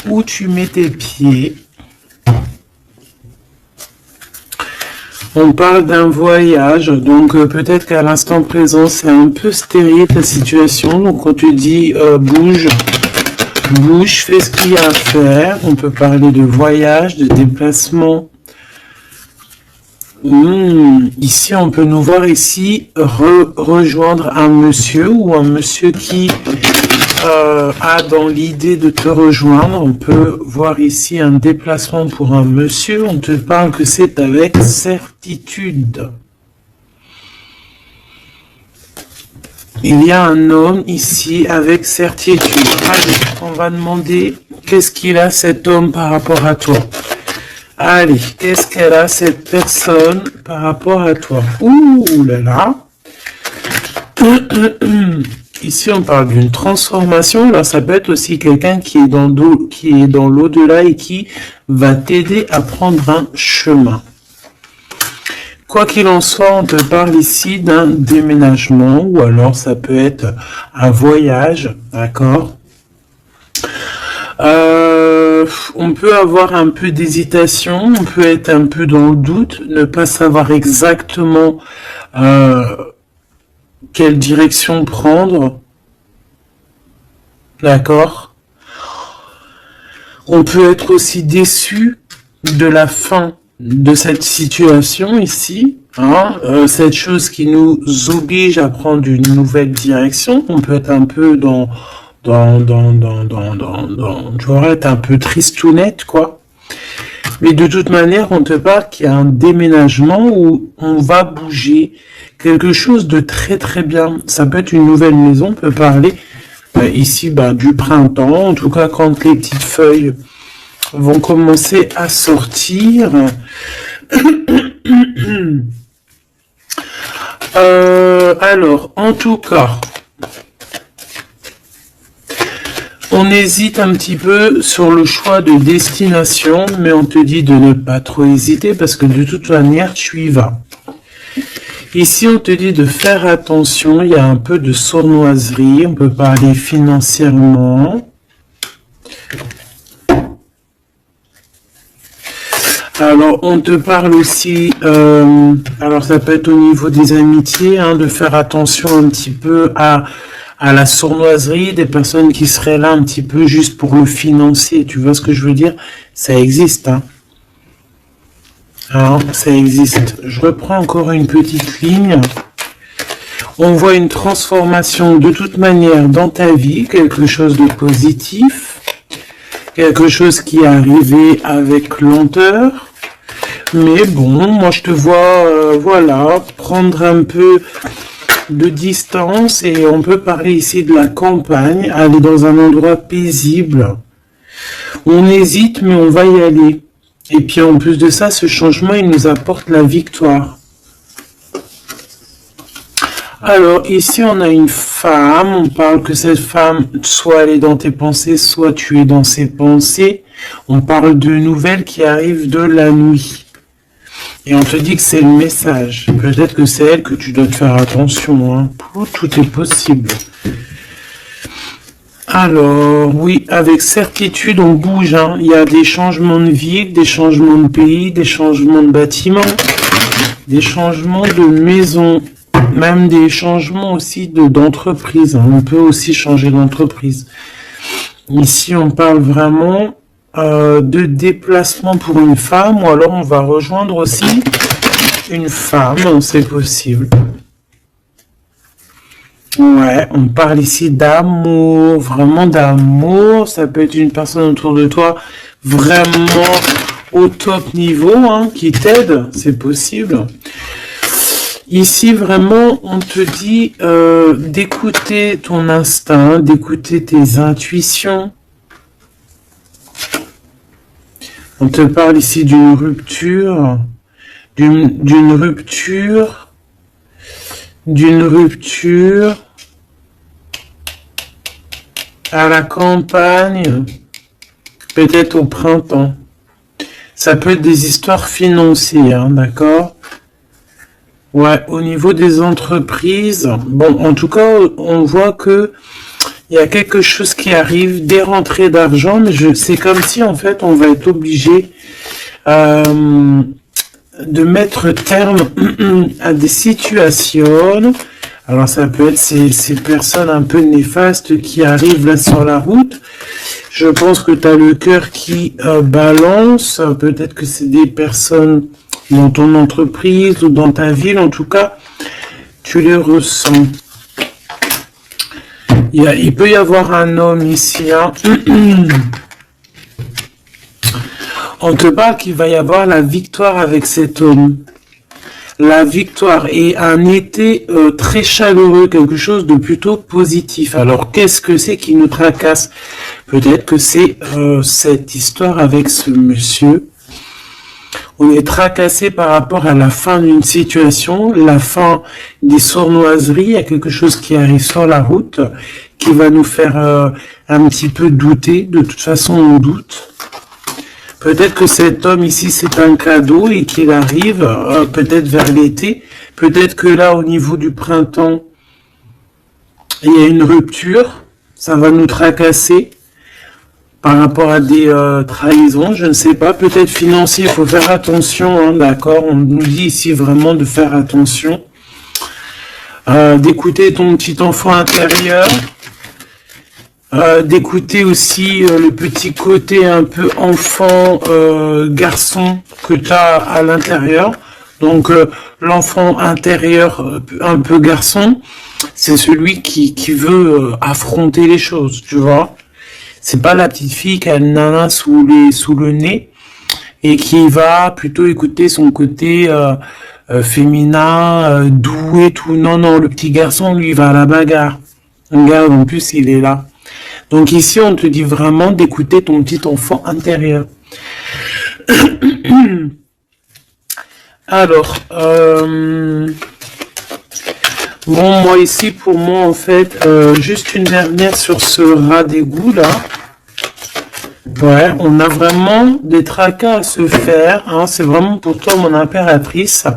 où tu mets tes pieds. On parle d'un voyage, donc peut-être qu'à l'instant présent, c'est un peu stérile ta situation. Donc on te dit bouge, fais ce qu'il y a à faire. On peut parler de voyage, de déplacement. Ici, on peut nous voir ici rejoindre un monsieur ou un monsieur qui a dans l'idée de te rejoindre. On peut voir ici un déplacement pour un monsieur. On te parle que c'est avec certitude. Il y a un homme ici avec certitude. Allez, on va demander qu'est-ce qu'il a cet homme par rapport à toi. Allez, qu'est-ce qu'elle a cette personne par rapport à toi? Ouh là là. Ici, on parle d'une transformation. Alors, ça peut être aussi quelqu'un qui est dans l'au-delà et qui va t'aider à prendre un chemin. Quoi qu'il en soit, on te parle ici d'un déménagement ou alors ça peut être un voyage, d'accord? On peut avoir un peu d'hésitation, on peut être un peu dans le doute, ne pas savoir exactement quelle direction prendre, d'accord? On peut être aussi déçu de la fin de cette situation ici, hein, cette chose qui nous oblige à prendre une nouvelle direction. On peut être un peu tu vois, être un peu tristounette, quoi. Mais de toute manière, on te parle qu'il y a un déménagement où on va bouger quelque chose de très très bien. Ça peut être une nouvelle maison, on peut parler ici du printemps, en tout cas quand les petites feuilles vont commencer à sortir. Alors, en tout cas, on hésite un petit peu sur le choix de destination, mais on te dit de ne pas trop hésiter parce que de toute manière, tu y vas. Ici, on te dit de faire attention, il y a un peu de sournoiserie, on peut parler financièrement. Alors, on te parle aussi, alors ça peut être au niveau des amitiés, hein, de faire attention un petit peu à la sournoiserie, des personnes qui seraient là un petit peu juste pour le financer, tu vois ce que je veux dire? Ça existe, hein. Alors, ça existe. Je reprends encore une petite ligne. On voit une transformation de toute manière dans ta vie, quelque chose de positif, quelque chose qui est arrivé avec lenteur. Mais bon, moi je te vois, voilà, prendre un peu de distance et on peut parler ici de la campagne, aller dans un endroit paisible. On hésite mais on va y aller. Et puis en plus de ça, ce changement, il nous apporte la victoire. Alors ici, on a une femme, on parle que cette femme, soit elle est dans tes pensées, soit tu es dans ses pensées. On parle de nouvelles qui arrivent de la nuit. Et on te dit que c'est le message. Peut-être que c'est elle que tu dois te faire attention, hein. Tout est possible. Alors, oui, avec certitude, on bouge, hein. Il y a des changements de ville, des changements de pays, des changements de bâtiments, des changements de maison, même des changements aussi d'entreprise, hein. On peut aussi changer d'entreprise. Ici, on parle vraiment de déplacement pour une femme, ou alors on va rejoindre aussi une femme, c'est possible. Ouais, on parle ici d'amour, vraiment d'amour. Ça peut être une personne autour de toi vraiment au top niveau, hein, qui t'aide, c'est possible. Ici, vraiment, on te dit d'écouter ton instinct, d'écouter tes intuitions. On te parle ici d'une rupture, d'une rupture à la campagne, peut-être au printemps. Ça peut être des histoires financières, hein, d'accord? Ouais, au niveau des entreprises, bon, en tout cas, on voit que Il y a quelque chose qui arrive, des rentrées d'argent, mais c'est comme si en fait on va être obligé de mettre terme à des situations. Alors ça peut être ces personnes un peu néfastes qui arrivent là sur la route. Je pense que tu as le cœur qui balance. Peut-être que c'est des personnes dans ton entreprise ou dans ta ville. En tout cas, tu les ressens. Il peut y avoir un homme ici. Hein. On te parle qu'il va y avoir la victoire avec cet homme. La victoire et un été très chaleureux, quelque chose de plutôt positif. Alors, qu'est-ce que c'est qui nous tracasse? Peut-être que c'est cette histoire avec ce monsieur. On est tracassé par rapport à la fin d'une situation, la fin des sournoiseries. Il y a quelque chose qui arrive sur la route qui va nous faire un petit peu douter. De toute façon, on doute. Peut-être que cet homme ici, c'est un cadeau et qu'il arrive peut-être vers l'été. Peut-être que là, au niveau du printemps, il y a une rupture. Ça va nous tracasser par rapport à des trahisons. Je ne sais pas. Peut-être financier, il faut faire attention. Hein, d'accord, on nous dit ici vraiment de faire attention. D'écouter ton petit enfant intérieur. D'écouter aussi le petit côté un peu enfant, garçon que tu as à l'intérieur. Donc l'enfant intérieur un peu garçon, c'est celui qui veut affronter les choses, tu vois. C'est pas la petite fille qui a le nana sous le nez et qui va plutôt écouter son côté féminin, doux et tout. Non, non, le petit garçon, lui, il va à la bagarre. Regarde, en plus, il est là. Donc ici, on te dit vraiment d'écouter ton petit enfant intérieur. Alors, bon, moi ici, pour moi, en fait, juste une dernière sur ce rat d'égout, là. Ouais, on a vraiment des tracas à se faire. Hein, c'est vraiment pour toi, mon impératrice.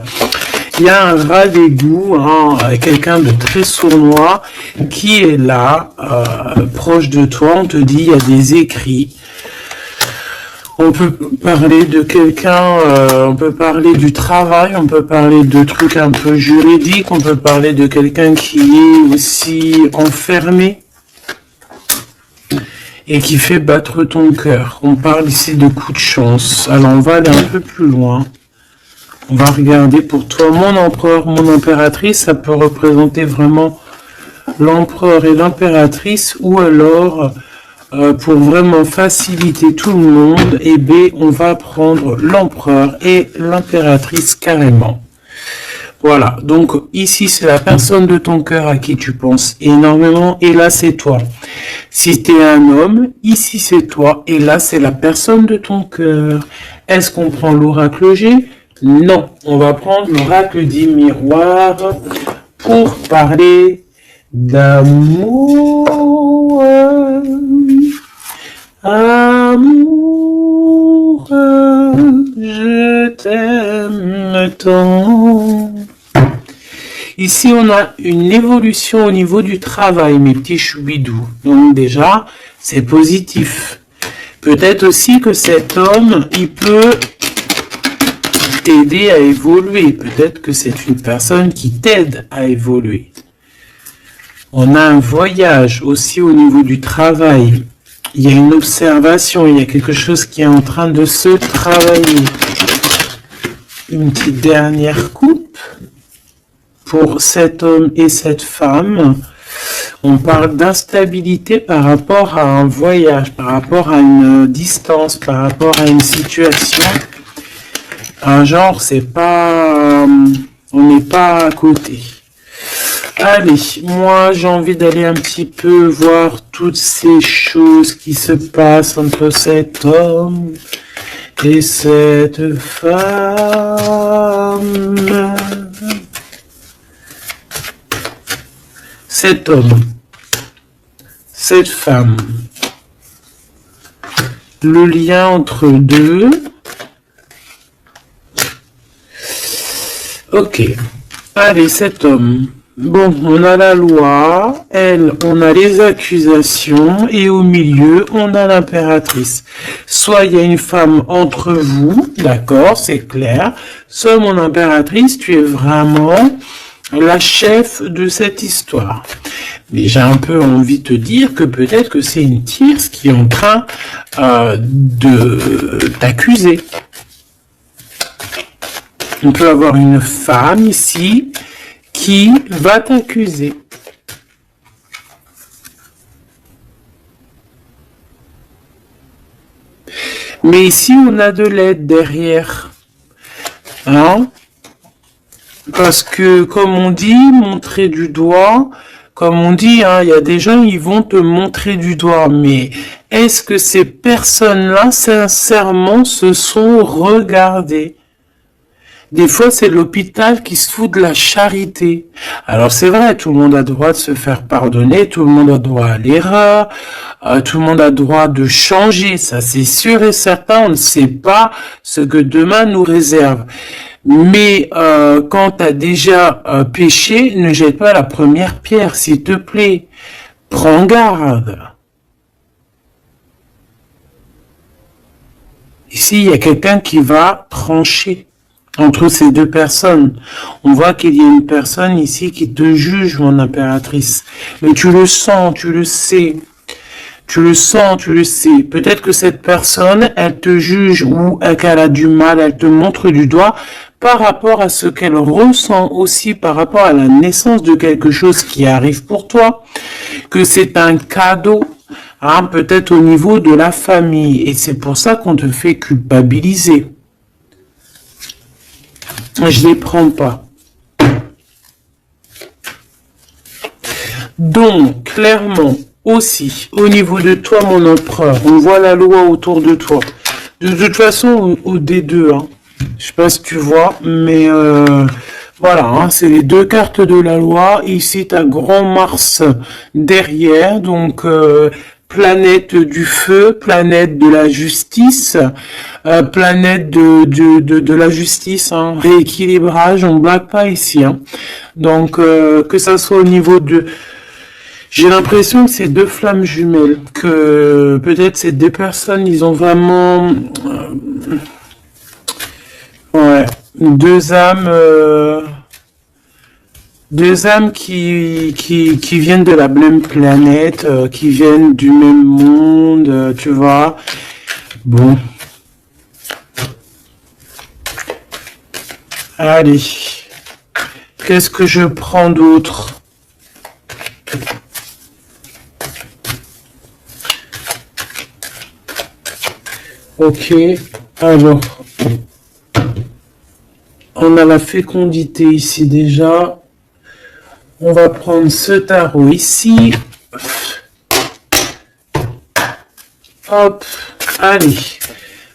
Il y a un rat d'égout, hein, quelqu'un de très sournois qui est là, proche de toi. On te dit, il y a des écrits. On peut parler de quelqu'un, on peut parler du travail, on peut parler de trucs un peu juridiques, on peut parler de quelqu'un qui est aussi enfermé et qui fait battre ton cœur. On parle ici de coups de chance. Alors on va aller un peu plus loin. On va regarder pour toi, mon empereur, mon impératrice, ça peut représenter vraiment l'empereur et l'impératrice, ou alors, pour vraiment faciliter tout le monde, et B, on va prendre l'empereur et l'impératrice carrément. Voilà, donc ici c'est la personne de ton cœur à qui tu penses énormément, et là c'est toi. Si tu es un homme, ici c'est toi, et là c'est la personne de ton cœur. Est-ce qu'on prend l'oracle G ? Non, on va prendre l'oracle dit miroir pour parler d'amour. Amour, je t'aime tant. Ici, on a une évolution au niveau du travail, mes petits choubidous. Donc déjà, c'est positif. Peut-être aussi que cet homme, il peut t'aider à évoluer. Peut-être que c'est une personne qui t'aide à évoluer. On a un voyage aussi au niveau du travail. Il y a une observation, il y a quelque chose qui est en train de se travailler. Une petite dernière coupe pour cet homme et cette femme. On parle d'instabilité par rapport à un voyage, par rapport à une distance, par rapport à une situation. Un genre, c'est pas, on n'est pas à côté. Allez, moi j'ai envie d'aller un petit peu voir toutes ces choses qui se passent entre cet homme et cette femme. Cet homme, cette femme, le lien entre deux. Ok, allez, cet homme, Bon, on a la loi, elle, on a les accusations, et au milieu, on a l'impératrice. Soit il y a une femme entre vous, d'accord, c'est clair, soit mon impératrice, tu es vraiment la chef de cette histoire. Mais j'ai un peu envie de te dire que peut-être que c'est une tierce qui est en train de t'accuser. On peut avoir une femme ici qui va t'accuser. Mais ici, on a de l'aide derrière. Hein? Parce que, comme on dit, montrer du doigt, comme on dit, hein, il y a des gens, ils vont te montrer du doigt. Mais est-ce que ces personnes-là, sincèrement, se sont regardées? Des fois, c'est l'hôpital qui se fout de la charité. Alors c'est vrai, tout le monde a le droit de se faire pardonner, tout le monde a le droit à l'erreur, tout le monde a le droit de changer, ça c'est sûr et certain, on ne sait pas ce que demain nous réserve. Mais quand tu as déjà péché, ne jette pas la première pierre, s'il te plaît. Prends garde. Ici, il y a quelqu'un qui va trancher entre ces deux personnes. On voit qu'il y a une personne ici qui te juge, mon impératrice. Mais tu le sens, tu le sais. Tu le sens, tu le sais. Peut-être que cette personne, elle te juge ou qu'elle a du mal, elle te montre du doigt par rapport à ce qu'elle ressent aussi, par rapport à la naissance de quelque chose qui arrive pour toi, que c'est un cadeau, hein, peut-être au niveau de la famille. Et c'est pour ça qu'on te fait culpabiliser. Je les prends pas. Donc, clairement, aussi, au niveau de toi, mon empereur, on voit la loi autour de toi. De toute façon, au D2, hein, je sais pas si tu vois, mais voilà, hein, c'est les deux cartes de la loi. Ici, tu as Grand Mars derrière, donc planète du feu, planète de la justice, planète de la justice, hein, rééquilibrage, on blague pas ici. Hein. Donc, que ça soit au niveau de... J'ai l'impression que c'est deux flammes jumelles, que peut-être ces deux personnes, ils ont vraiment... ouais, deux âmes... deux âmes qui viennent de la même planète, qui viennent du même monde, tu vois. Bon. Allez. Qu'est-ce que je prends d'autre? Ok. Alors. On a la fécondité ici déjà. On va prendre ce tarot ici. Hop, allez.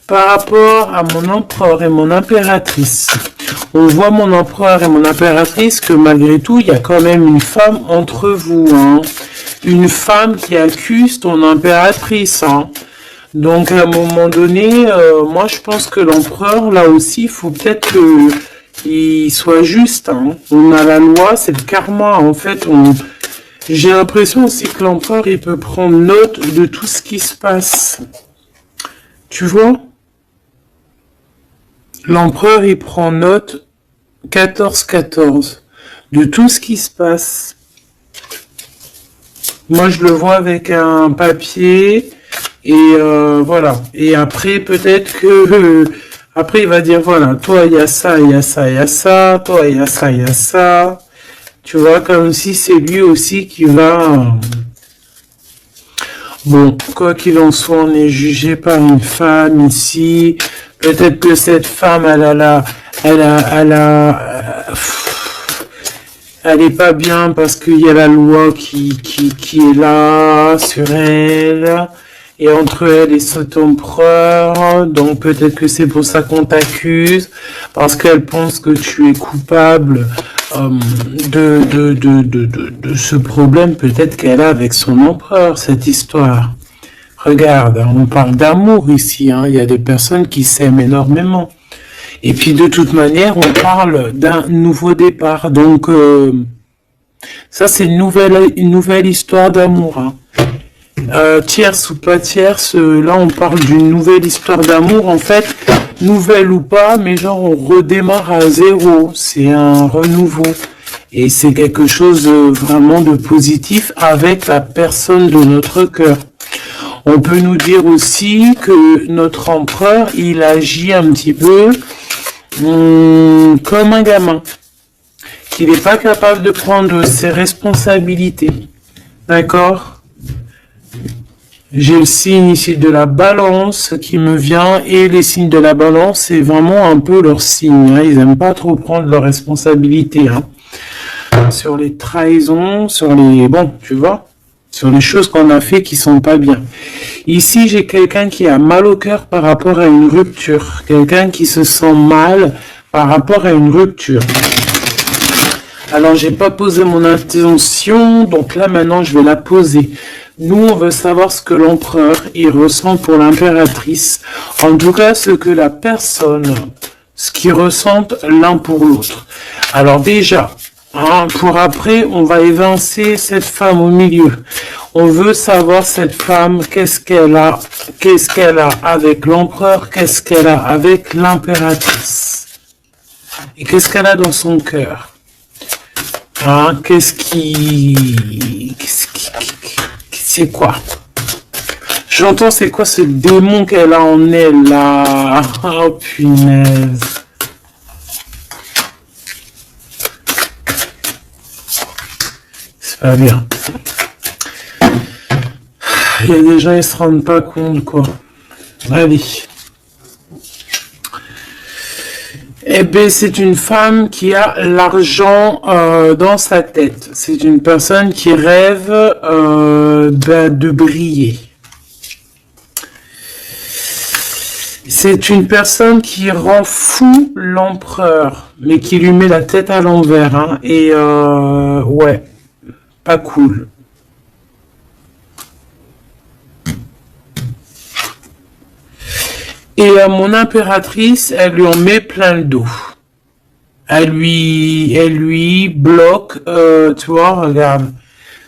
Par rapport à mon empereur et mon impératrice, on voit mon empereur et mon impératrice que malgré tout, il y a quand même une femme entre vous. Hein. Une femme qui accuse ton impératrice. Hein. Donc à un moment donné, moi je pense que l'empereur, là aussi, il faut peut-être que... il soit juste. Hein. On a la loi, c'est le karma. En fait, j'ai l'impression aussi que l'empereur, il peut prendre note de tout ce qui se passe. Tu vois? L'empereur, il prend note 14-14 de tout ce qui se passe. Moi, je le vois avec un papier et voilà. Et après, peut-être que... après, il va dire, voilà, toi, il y a ça, il y a ça, il y a ça, toi, il y a ça, il y a ça. Tu vois, comme si c'est lui aussi qui va... Bon, quoi qu'il en soit, on est jugé par une femme ici. Peut-être que cette femme, elle est pas bien parce qu'il y a la loi qui est là sur elle. Et entre elle et cet empereur, donc peut-être que c'est pour ça qu'on t'accuse, parce qu'elle pense que tu es coupable de ce problème peut-être qu'elle a avec son empereur, cette histoire. Regarde, on parle d'amour ici, hein, il y a des personnes qui s'aiment énormément. Et puis de toute manière, on parle d'un nouveau départ, donc... Ça, c'est une nouvelle histoire d'amour. Hein. Tierce ou pas tierce, là, on parle d'une nouvelle histoire d'amour. En fait, nouvelle ou pas, mais genre, on redémarre à zéro. C'est un renouveau. Et c'est quelque chose vraiment de positif avec la personne de notre cœur. On peut nous dire aussi que notre empereur, il agit un petit peu comme un gamin. Qu'il n'est pas capable de prendre ses responsabilités. D'accord? J'ai le signe ici de la balance qui me vient, et les signes de la balance, c'est vraiment un peu leur signe. Hein. Ils n'aiment pas trop prendre leurs responsabilités. Hein. Sur les trahisons, sur les... Bon, tu vois, sur les choses qu'on a fait qui sont pas bien. Ici, j'ai quelqu'un qui a mal au cœur par rapport à une rupture. Quelqu'un qui se sent mal par rapport à une rupture. Alors, j'ai pas posé mon intention, donc là, maintenant, je vais la poser. Nous, on veut savoir ce que l'empereur, il ressent pour l'impératrice. En tout cas, ce que la personne, ce qu'ils ressentent l'un pour l'autre. Alors déjà, hein, pour après, on va évincer cette femme au milieu. On veut savoir cette femme, qu'est-ce qu'elle a avec l'empereur, qu'est-ce qu'elle a avec l'impératrice. Et qu'est-ce qu'elle a dans son cœur. Hein, c'est quoi? J'entends, c'est quoi ce démon qu'elle a en elle, là? Oh, punaise. C'est pas bien. Il y a des gens, ils se rendent pas compte, quoi. Allez. Eh bien, c'est une femme qui a l'argent dans sa tête. C'est une personne qui rêve de briller. C'est une personne qui rend fou l'empereur, mais qui lui met la tête à l'envers. Hein, et ouais, pas cool. Et mon impératrice, elle lui en met plein le dos. Elle lui bloque, tu vois, regarde.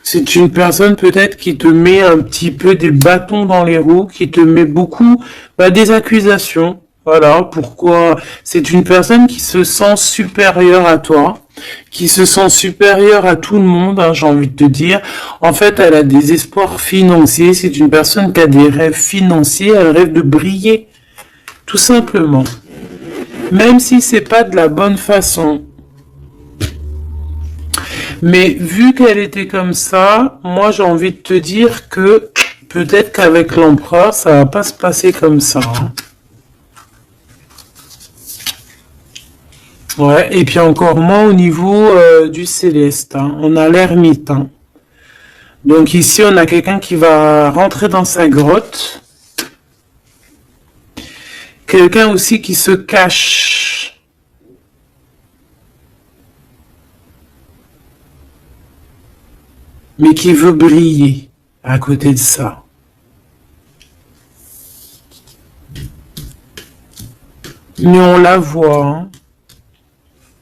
C'est une personne peut-être qui te met un petit peu des bâtons dans les roues, qui te met beaucoup des accusations. Voilà, pourquoi? C'est une personne qui se sent supérieure à toi, qui se sent supérieure à tout le monde, hein, j'ai envie de te dire. En fait, elle a des espoirs financiers. C'est une personne qui a des rêves financiers. Elle rêve de briller. Tout simplement. Même si c'est pas de la bonne façon. Mais vu qu'elle était comme ça, moi j'ai envie de te dire que peut-être qu'avec l'empereur, ça va pas se passer comme ça. Hein. Ouais, et puis encore moins au niveau du céleste. Hein. On a l'ermite. Hein. Donc ici, on a quelqu'un qui va rentrer dans sa grotte. Quelqu'un aussi qui se cache. Mais qui veut briller à côté de ça. Mais on la voit. Hein.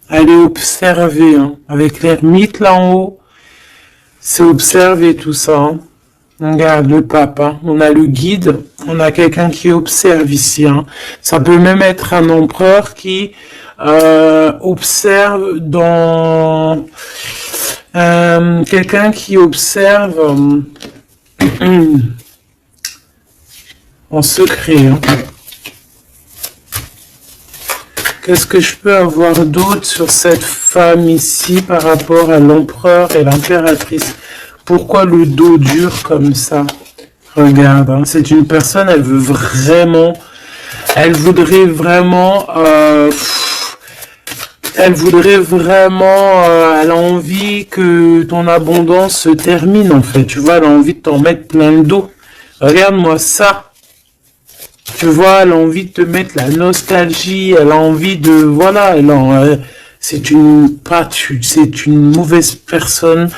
Elle est observée. Hein. Avec l'ermite là en haut. C'est observer tout ça. Hein. Regarde le pape, hein. On a le guide, on a quelqu'un qui observe ici. Hein. Ça peut même être un empereur qui observe dans... quelqu'un qui observe en secret. Hein. Qu'est-ce que je peux avoir d'autre sur cette femme ici par rapport à l'empereur et l'impératrice? Pourquoi le dos dur comme ça? Regarde, hein, c'est une personne, elle voudrait vraiment, elle a envie que ton abondance se termine en fait, tu vois, elle a envie de t'en mettre plein le dos. Regarde-moi ça. Tu vois, elle a envie de te mettre la nostalgie, elle a envie de, voilà, c'est une mauvaise personne,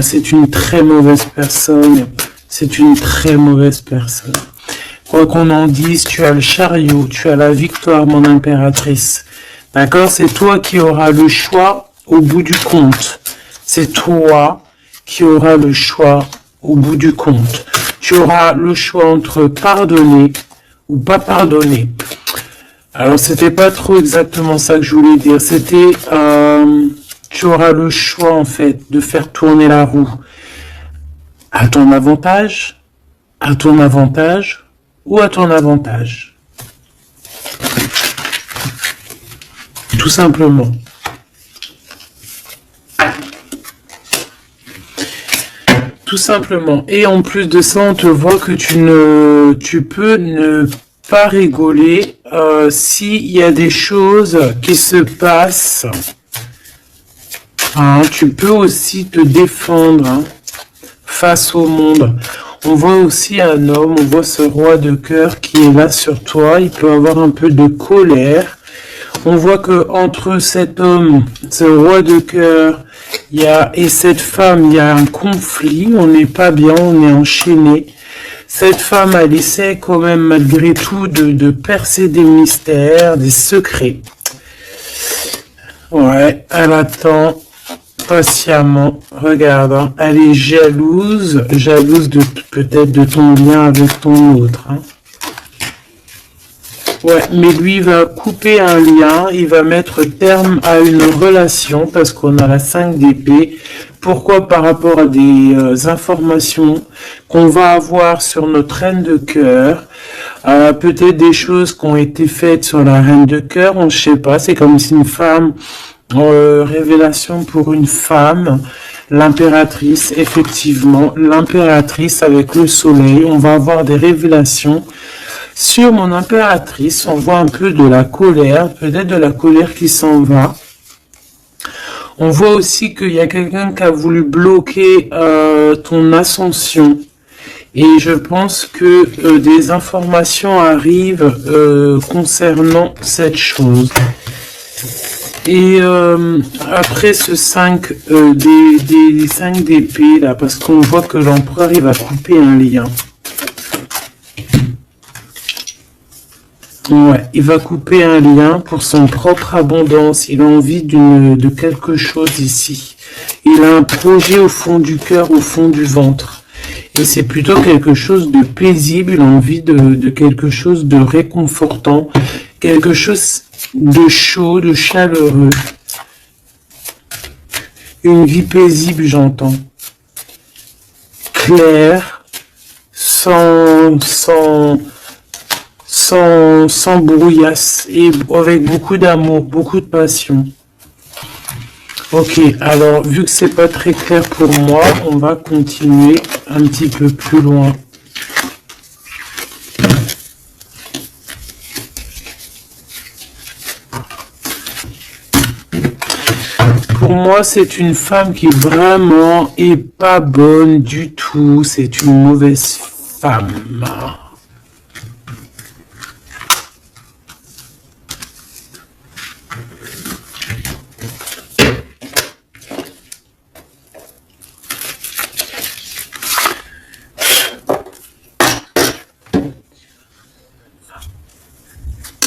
c'est une très mauvaise personne, c'est une très mauvaise personne. Quoi qu'on en dise, tu as le chariot, tu as la victoire, mon impératrice. D'accord? C'est toi qui auras le choix au bout du compte. c'est toi qui auras le choix au bout du compte. Tu auras le choix entre pardonner ou pas pardonner. Alors, c'était pas trop exactement ça que je voulais dire. C'était, tu auras le choix, en fait, de faire tourner la roue à ton avantage ou à ton avantage. Tout simplement. Tout simplement. Et en plus de ça, on te voit que tu peux ne pas rigoler s'il y a des choses qui se passent. Hein, tu peux aussi te défendre face au monde. On voit aussi un homme, on voit ce roi de cœur qui est là sur toi. Il peut avoir un peu de colère. On voit que entre cet homme, ce roi de cœur, et cette femme, il y a un conflit. On n'est pas bien, on est enchaîné. Cette femme, elle essaie quand même malgré tout de percer des mystères, des secrets. Ouais, elle attend patiemment. Regarde, hein, elle est jalouse de peut-être de ton lien avec ton autre. Hein. Ouais, mais lui, il va couper un lien, il va mettre terme à une relation parce qu'on a la 5 d'épée. Pourquoi? Par rapport à des informations qu'on va avoir sur notre reine de cœur, peut-être des choses qui ont été faites sur la reine de cœur, on ne sait pas, c'est comme si une femme, révélation pour une femme, l'impératrice, effectivement, l'impératrice avec le soleil, on va avoir des révélations. Sur mon impératrice, on voit un peu de la colère, peut-être de la colère qui s'en va. On voit aussi qu'il y a quelqu'un qui a voulu bloquer ton ascension. Et je pense que des informations arrivent concernant cette chose. Et après ce 5 des 5 d'épée, là, parce qu'on voit que l'empereur, il va couper un lien. Ouais, il va couper un lien pour son propre abondance. Il a envie de quelque chose ici. Il a un projet au fond du cœur, au fond du ventre. Et c'est plutôt quelque chose de paisible. Il a envie de quelque chose de réconfortant. Quelque chose de chaud, de chaleureux. Une vie paisible, j'entends. Claire, sans brouillasse et avec beaucoup d'amour, beaucoup de passion. Ok, alors vu que c'est pas très clair pour moi, on va continuer un petit peu plus loin. Pour moi, c'est une femme qui vraiment est pas bonne du tout. C'est une mauvaise femme.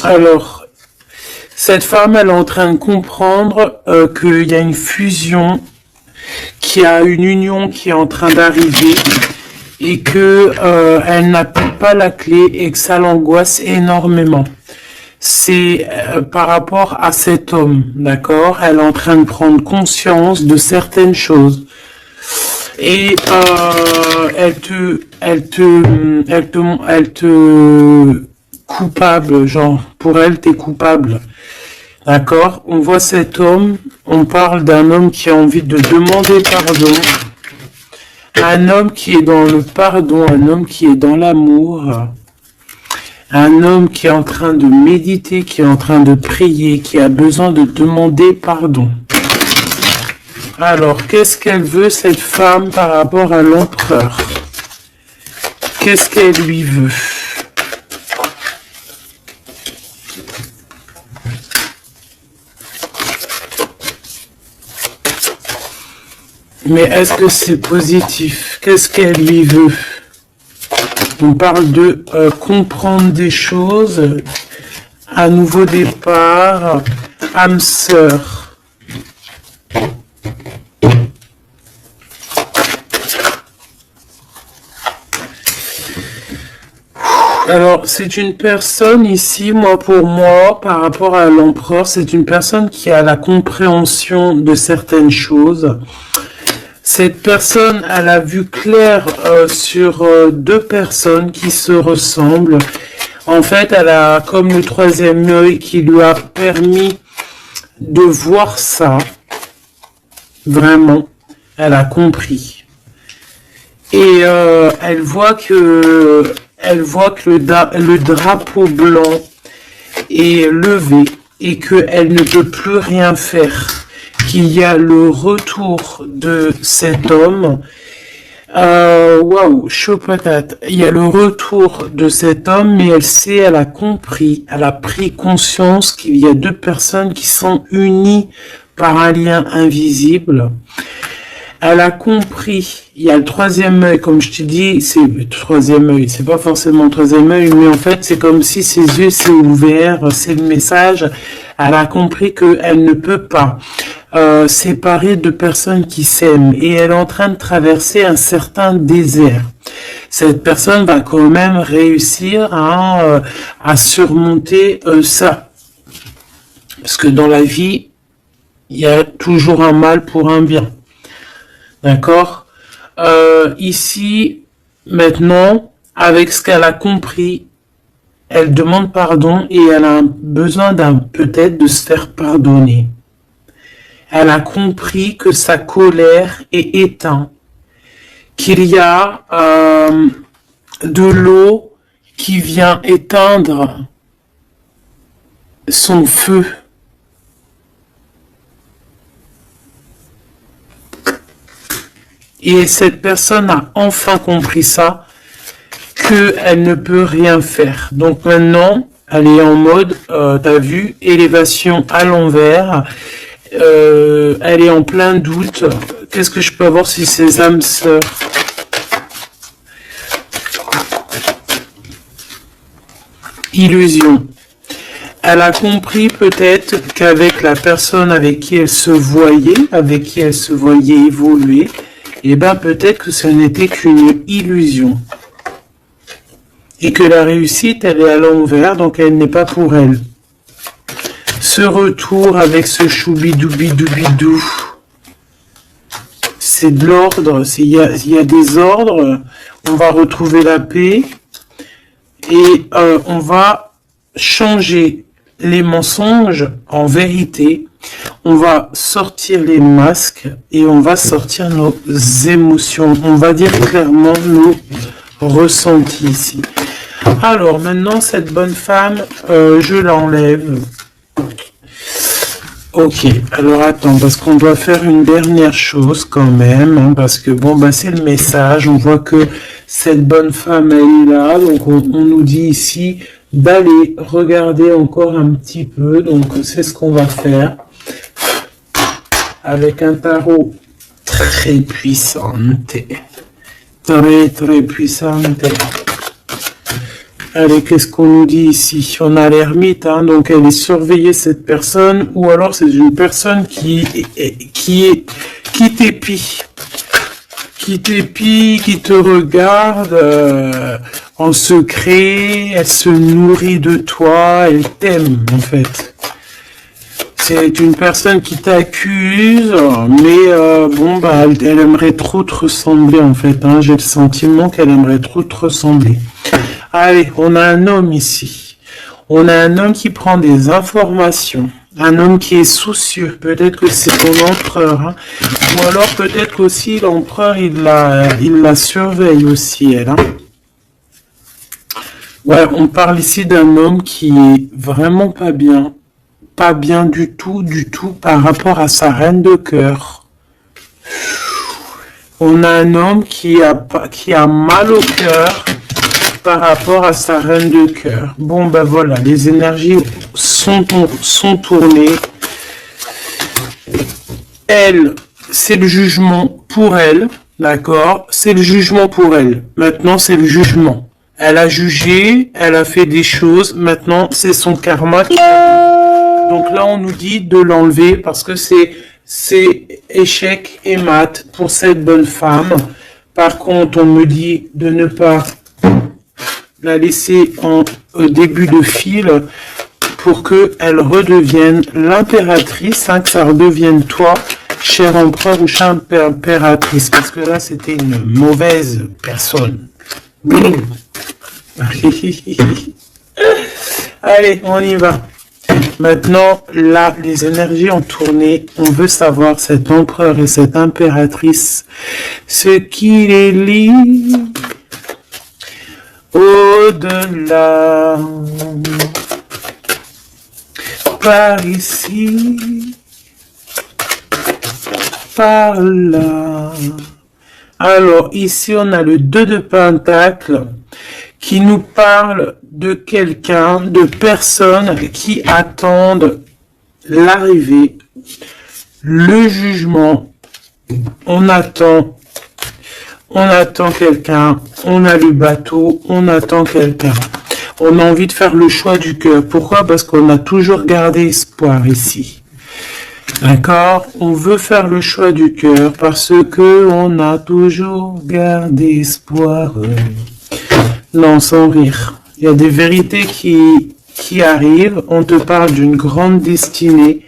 Alors, cette femme, elle est en train de comprendre qu'il y a une fusion, qu'il y a une union qui est en train d'arriver et que elle n'a pas la clé et que ça l'angoisse énormément. C'est par rapport à cet homme, d'accord? Elle est en train de prendre conscience de certaines choses. Et elle te coupable, genre, pour elle, t'es coupable. D'accord? On voit cet homme, on parle d'un homme qui a envie de demander pardon, un homme qui est dans le pardon, un homme qui est dans l'amour, un homme qui est en train de méditer, qui est en train de prier, qui a besoin de demander pardon. Alors, qu'est-ce qu'elle veut, cette femme, par rapport à l'empereur? Qu'est-ce qu'elle lui veut? Mais est-ce que c'est positif? Qu'est-ce qu'elle lui veut? On parle de comprendre des choses, un nouveau départ, âme sœur. Alors, c'est une personne ici, moi, pour moi, par rapport à l'empereur, c'est une personne qui a la compréhension de certaines choses. Cette personne, elle a vu clair sur deux personnes qui se ressemblent. En fait, elle a comme le troisième œil qui lui a permis de voir ça. Vraiment, elle a compris. Et le drapeau blanc est levé et qu'elle ne peut plus rien faire. Qu'il y a le retour de cet homme. Waouh, chaud patate. Il y a le retour de cet homme, mais elle a compris, elle a pris conscience qu'il y a deux personnes qui sont unies par un lien invisible. Elle a compris, il y a le troisième œil, comme je te dis, c'est le troisième œil, c'est pas forcément le troisième œil, mais en fait, c'est comme si ses yeux s'est ouverts, c'est le message. Elle a compris qu'elle ne peut pas séparer deux personnes qui s'aiment et elle est en train de traverser un certain désert. Cette personne va quand même réussir à surmonter ça. Parce que dans la vie, il y a toujours un mal pour un bien. D'accord. Ici, maintenant, avec ce qu'elle a compris, elle demande pardon et elle a besoin peut-être de se faire pardonner. Elle a compris que sa colère est éteinte, qu'il y a de l'eau qui vient éteindre son feu. Et cette personne a enfin compris ça, qu'elle ne peut rien faire. Donc maintenant, elle est en mode, t'as vu, élévation à l'envers. Elle est en plein doute. Qu'est-ce que je peux avoir si ces âmes sœurs? Illusion. Elle a compris peut-être qu'avec la personne avec qui elle se voyait évoluer, et ben peut-être que ce n'était qu'une illusion. Et que la réussite, elle est à l'envers, donc elle n'est pas pour elle. Ce retour avec ce choubidoubidou, c'est de l'ordre, il y a des ordres, on va retrouver la paix et on va changer les mensonges en vérité, on va sortir les masques et on va sortir nos émotions, on va dire clairement nos ressentis ici. Alors maintenant cette bonne femme, je l'enlève. Ok, alors attends, parce qu'on doit faire une dernière chose quand même, hein, parce que bon, bah c'est le message, on voit que cette bonne femme, elle est là, donc on nous dit ici d'aller regarder encore un petit peu, donc c'est ce qu'on va faire, avec un tarot très puissant, très puissant. Allez, qu'est-ce qu'on nous dit ici? On a l'ermite, hein, donc elle est surveillée cette personne, ou alors c'est une personne qui t'épie, qui te regarde en secret, elle se nourrit de toi, elle t'aime en fait. C'est une personne qui t'accuse, mais bon, bah, elle aimerait trop te ressembler en fait. Hein, j'ai le sentiment qu'elle aimerait trop te ressembler. Allez, on a un homme ici. On a un homme qui prend des informations. Un homme qui est soucieux. Peut-être que c'est ton empereur. Hein. Ou alors peut-être aussi l'empereur, il la surveille aussi, elle. Hein. Ouais, on parle ici d'un homme qui est vraiment pas bien. Pas bien du tout par rapport à sa reine de cœur. On a un homme qui a mal au cœur par rapport à sa reine de cœur. Bon, ben voilà, les énergies sont tournées. Elle, c'est le jugement pour elle, d'accord? C'est le jugement pour elle. Maintenant, c'est le jugement. Elle a jugé, elle a fait des choses, maintenant, c'est son karma. Donc là, on nous dit de l'enlever parce que c'est échec et mat pour cette bonne femme. Par contre, on me dit de ne pas la laisser au début de fil pour qu'elle redevienne l'impératrice, hein, que ça redevienne toi, cher empereur ou chère impératrice, parce que là, c'était une mauvaise personne. Allez, on y va. Maintenant, là, les énergies ont tourné. On veut savoir, cet empereur et cette impératrice, ce qui les lie au-delà. Par ici, par là. Alors, ici, on a le 2 de Pentacle qui nous parle de quelqu'un, de personnes qui attendent l'arrivée, le jugement. On attend quelqu'un, on a le bateau, on attend quelqu'un. On a envie de faire le choix du cœur. Pourquoi? Parce qu'on a toujours gardé espoir ici. D'accord? On veut faire le choix du cœur parce que on a toujours gardé espoir. Non, sans rire. Il y a des vérités qui arrivent. On te parle d'une grande destinée.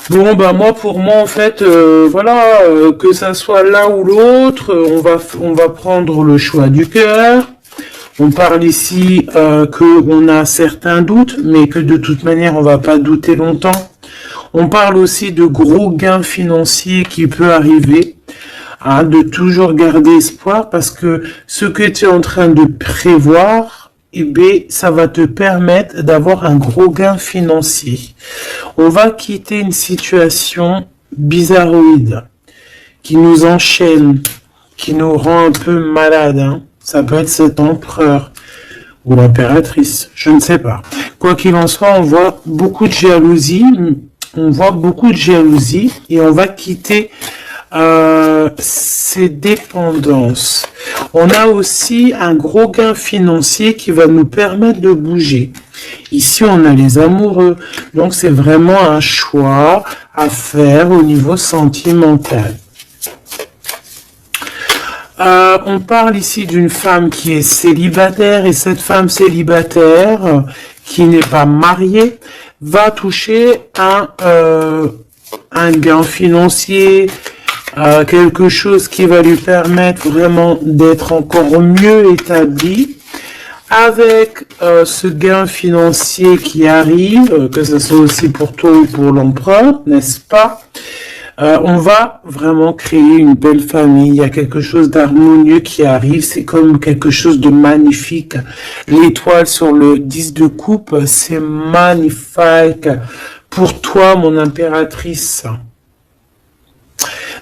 Bon, bah pour moi, en fait, voilà, que ça soit l'un ou l'autre, on va prendre le choix du cœur. On parle ici qu'on a certains doutes, mais que de toute manière, on va pas douter longtemps. On parle aussi de gros gains financiers qui peut arriver, hein, de toujours garder espoir, parce que ce que tu es en train de prévoir, eh bien, ça va te permettre d'avoir un gros gain financier. On va quitter une situation bizarroïde, qui nous enchaîne, qui nous rend un peu malade, hein. Ça peut être cet empereur ou l'impératrice, je ne sais pas. Quoi qu'il en soit, on voit beaucoup de jalousie, et on va quitter ces dépendances. On a aussi un gros gain financier qui va nous permettre de bouger. Ici, on a les amoureux, donc c'est vraiment un choix à faire au niveau sentimental. On parle ici d'une femme qui est célibataire, et cette femme célibataire qui n'est pas mariée va toucher un gain financier, quelque chose qui va lui permettre vraiment d'être encore mieux établi. Avec ce gain financier qui arrive, que ce soit aussi pour toi ou pour l'empereur, n'est-ce pas? On va vraiment créer une belle famille. Il y a quelque chose d'harmonieux qui arrive. C'est comme quelque chose de magnifique. L'étoile sur le 10 de coupe, c'est magnifique. Pour toi, mon impératrice.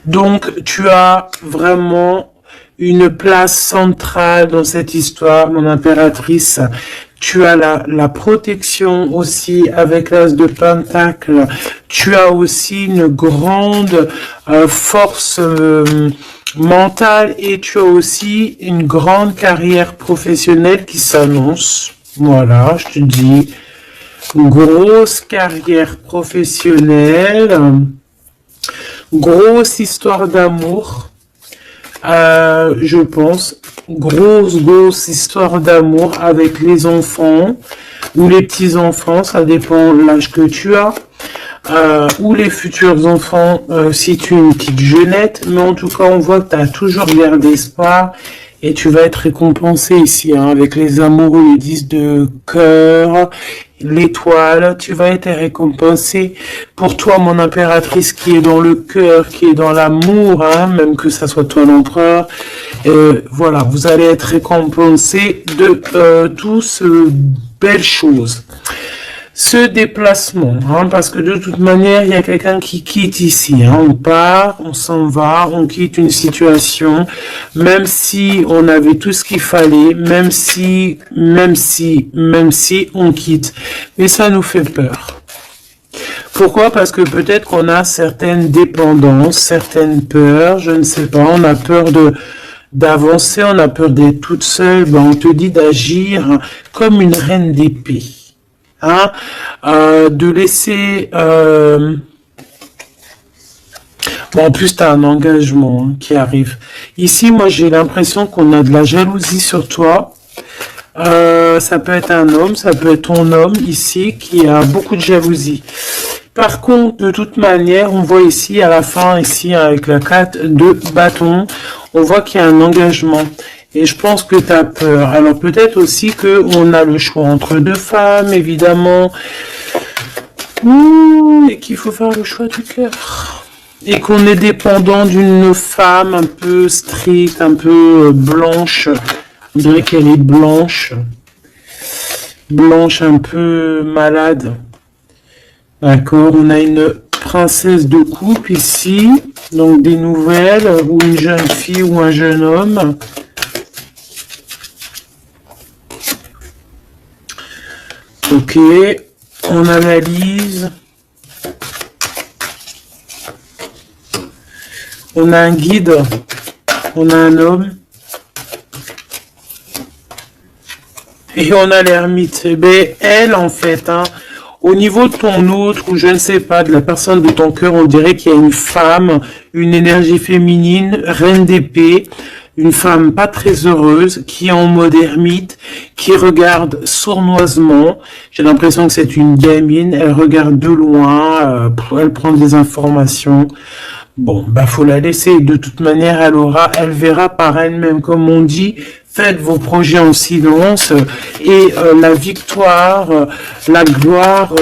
Donc, tu as vraiment une place centrale dans cette histoire, mon impératrice. Tu as la protection aussi avec l'as de Pentacle. Tu as aussi une grande force mentale, et tu as aussi une grande carrière professionnelle qui s'annonce. Voilà, je te dis, une grosse carrière professionnelle, grosse histoire d'amour. Je pense, grosse histoire d'amour avec les enfants ou les petits-enfants, ça dépend de l'âge que tu as, ou les futurs enfants si tu es une petite jeunette, mais en tout cas on voit que tu as toujours gardé espoir et tu vas être récompensé ici, hein, avec les amoureux, les 10 de cœur, l'étoile, tu vas être récompensé. Pour toi, mon impératrice, qui est dans le cœur, qui est dans l'amour, hein, même que ça soit toi l'empereur, voilà, vous allez être récompensé de toutes ces belles choses. Ce déplacement, hein, parce que de toute manière, il y a quelqu'un qui quitte ici, hein, on part, on s'en va, on quitte une situation, même si on avait tout ce qu'il fallait, même si on quitte. Mais ça nous fait peur. Pourquoi? Parce que peut-être qu'on a certaines dépendances, certaines peurs, je ne sais pas, on a peur d'avancer, on a peur d'être toute seule, ben on te dit d'agir comme une reine d'épée. Hein, de laisser bon, en plus tu as un engagement, hein, qui arrive ici. Moi j'ai l'impression qu'on a de la jalousie sur toi, Ça peut être un homme, ça peut être ton homme ici qui a beaucoup de jalousie. Par contre, de toute manière, on voit ici à la fin, ici avec la 4 de bâton, on voit qu'il y a un engagement. Et je pense que tu as peur. Alors peut-être aussi qu'on a le choix entre deux femmes, évidemment. Et qu'il faut faire le choix du cœur. Et qu'on est dépendant d'une femme un peu stricte, un peu blanche. On dirait qu'elle est blanche. Blanche, un peu malade. D'accord, on a une princesse de coupe ici. Donc des nouvelles, ou une jeune fille ou un jeune homme. Ok, on analyse. On a un guide. On a un homme. Et on a l'ermite. Eh bien, elle, en fait, hein, au niveau de ton autre, ou je ne sais pas, de la personne de ton cœur, on dirait qu'il y a une femme, une énergie féminine, reine d'épée, une femme pas très heureuse, qui est en mode ermite, qui regarde sournoisement. J'ai l'impression que c'est une gamine, elle regarde de loin, elle prend des informations. Bon, bah faut la laisser. De toute manière, elle verra par elle-même, comme on dit. Faites vos projets en silence et la victoire, la gloire,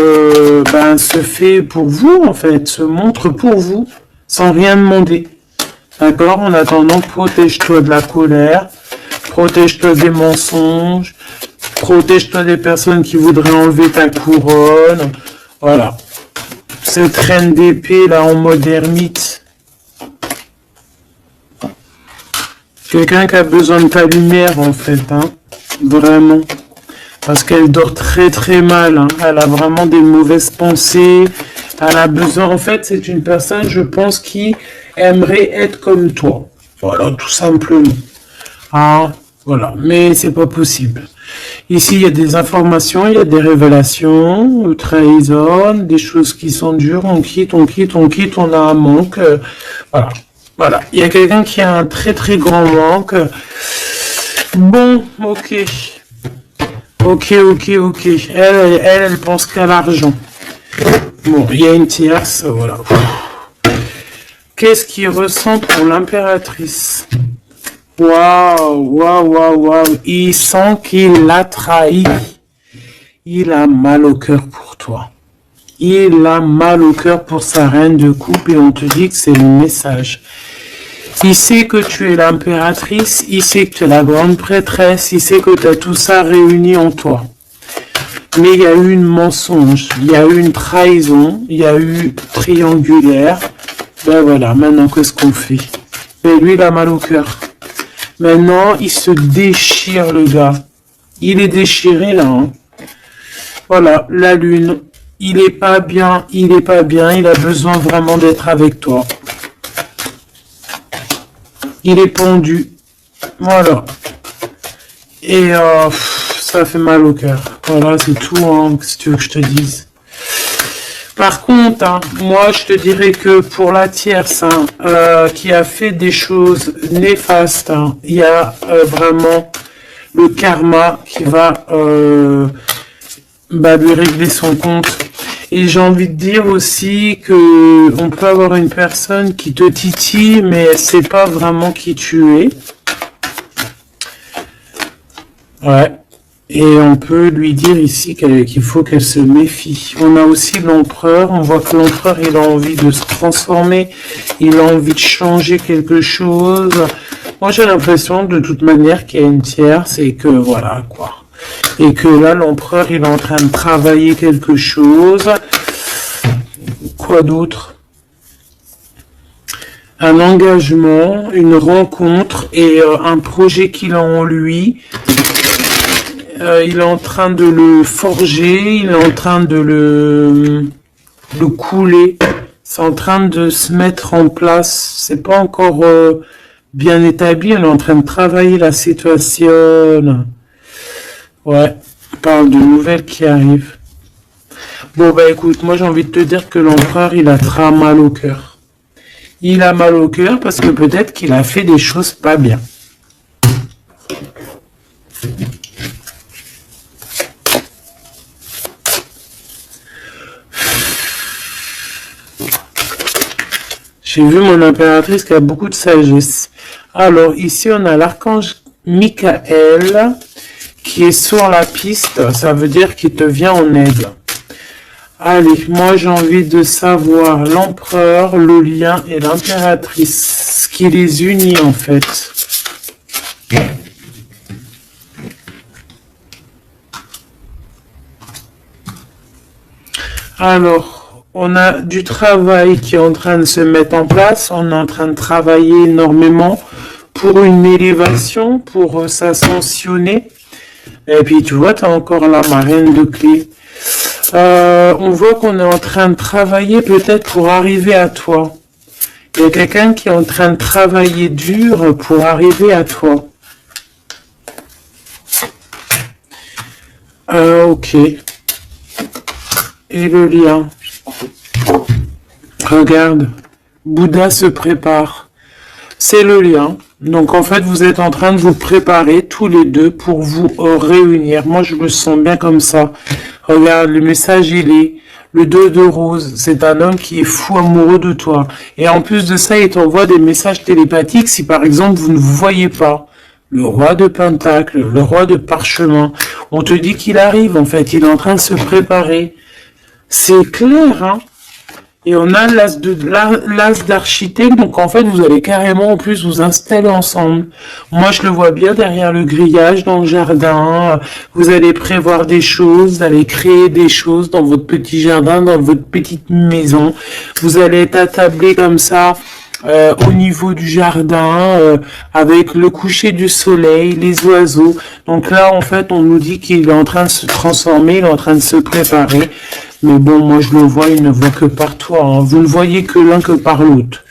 se fait pour vous en fait, se montre pour vous, sans rien demander. D'accord? En attendant, protège-toi de la colère, protège-toi des mensonges, protège-toi des personnes qui voudraient enlever ta couronne. Voilà. Cette reine d'épée là en mode ermite. Quelqu'un qui a besoin de ta lumière, en fait, hein. Vraiment. Parce qu'elle dort très très mal, hein. Elle a vraiment des mauvaises pensées. Elle a besoin, en fait, c'est une personne, je pense, qui aimerait être comme toi. Voilà, tout simplement. Ah, voilà. Mais c'est pas possible. Ici, il y a des informations, il y a des révélations, trahison, des choses qui sont dures. On quitte, on a un manque. Voilà. Voilà, il y a quelqu'un qui a un très très grand manque. Bon, ok. Ok. Elle pense qu'à l'argent. Bon, il y a une tierce, voilà. Qu'est-ce qu'il ressent pour l'impératrice? Waouh. Il sent qu'il l'a trahi. Il a mal au cœur pour toi. Il a mal au cœur pour sa reine de coupe et on te dit que c'est le message. Il sait que tu es l'impératrice, il sait que tu es la grande prêtresse, il sait que tu as tout ça réuni en toi. Mais il y a eu une mensonge, il y a eu une trahison, il y a eu triangulaire. Ben voilà, maintenant qu'est-ce qu'on fait? Ben lui, il a mal au cœur. Maintenant, il se déchire le gars. Il est déchiré là. Hein. Voilà, la lune. Il est pas bien, il a besoin vraiment d'être avec toi. Il est pendu. Voilà. Et ça fait mal au cœur. Voilà, c'est tout, hein, si tu veux que je te dise. Par contre, hein, moi, je te dirais que pour la tierce, hein, qui a fait des choses néfastes, hein, il y a vraiment le karma qui va lui régler son compte. Et j'ai envie de dire aussi que on peut avoir une personne qui te titille, mais elle sait pas vraiment qui tu es. Ouais. Et on peut lui dire ici qu'il faut qu'elle se méfie. On a aussi l'empereur. On voit que l'empereur, il a envie de se transformer. Il a envie de changer quelque chose. Moi, j'ai l'impression, de toute manière, qu'il y a une tierce et que voilà, quoi. Et que là, l'empereur, il est en train de travailler quelque chose. Quoi d'autre? Un engagement, une rencontre et un projet qu'il a en lui. Il est en train de le forger, il est en train de le couler. C'est en train de se mettre en place. C'est pas encore bien établi. Elle est en train de travailler la situation. Ouais, on parle de nouvelles qui arrivent. Bon, bah écoute, moi j'ai envie de te dire que l'empereur, il a très mal au cœur. Il a mal au cœur parce que peut-être qu'il a fait des choses pas bien. J'ai vu mon impératrice qui a beaucoup de sagesse. Alors, ici, on a l'archange Michael qui est sur la piste. Ça veut dire qu'il te vient en aide. Allez, moi, j'ai envie de savoir l'empereur, le lien et l'impératrice. Ce qui les unit, en fait. Alors, on a du travail qui est en train de se mettre en place. On est en train de travailler énormément pour une élévation, pour s'ascensionner. Et puis, tu vois, tu as encore la marraine de clé. On voit qu'on est en train de travailler peut-être pour arriver à toi. Il y a quelqu'un qui est en train de travailler dur pour arriver à toi. Ok. Et le lien. Regarde. Bouddha se prépare. C'est le lien. Donc en fait, vous êtes en train de vous préparer tous les deux pour vous réunir. Moi, je me sens bien comme ça. Regarde, le message, il est le 2 de rose. C'est un homme qui est fou amoureux de toi. Et en plus de ça, il t'envoie des messages télépathiques si par exemple, vous ne vous voyez pas. Le roi de Pentacle, le roi de Parchemin. On te dit qu'il arrive, en fait. Il est en train de se préparer. C'est clair, hein? Et on a l'as d'architecte, donc en fait, vous allez carrément en plus vous installer ensemble. Moi, je le vois bien derrière le grillage, dans le jardin. Vous allez prévoir des choses, vous allez créer des choses dans votre petit jardin, dans votre petite maison. Vous allez être attablé comme ça, au niveau du jardin, avec le coucher du soleil, les oiseaux. Donc là, en fait, on nous dit qu'il est en train de se transformer, il est en train de se préparer. Mais bon, moi je le vois, il ne voit que par toi. Hein. Vous ne voyez que l'un que par l'autre.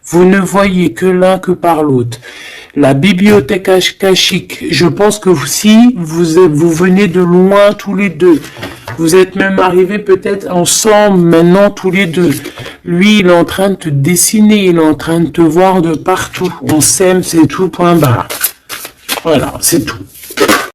Vous ne voyez que l'un que par l'autre. La bibliothèque akashique, je pense que si vous venez de loin tous les deux, vous êtes même arrivés peut-être ensemble maintenant tous les deux. Lui, il est en train de te dessiner, il est en train de te voir de partout. On s'aime, c'est tout, point barre. Voilà, c'est tout.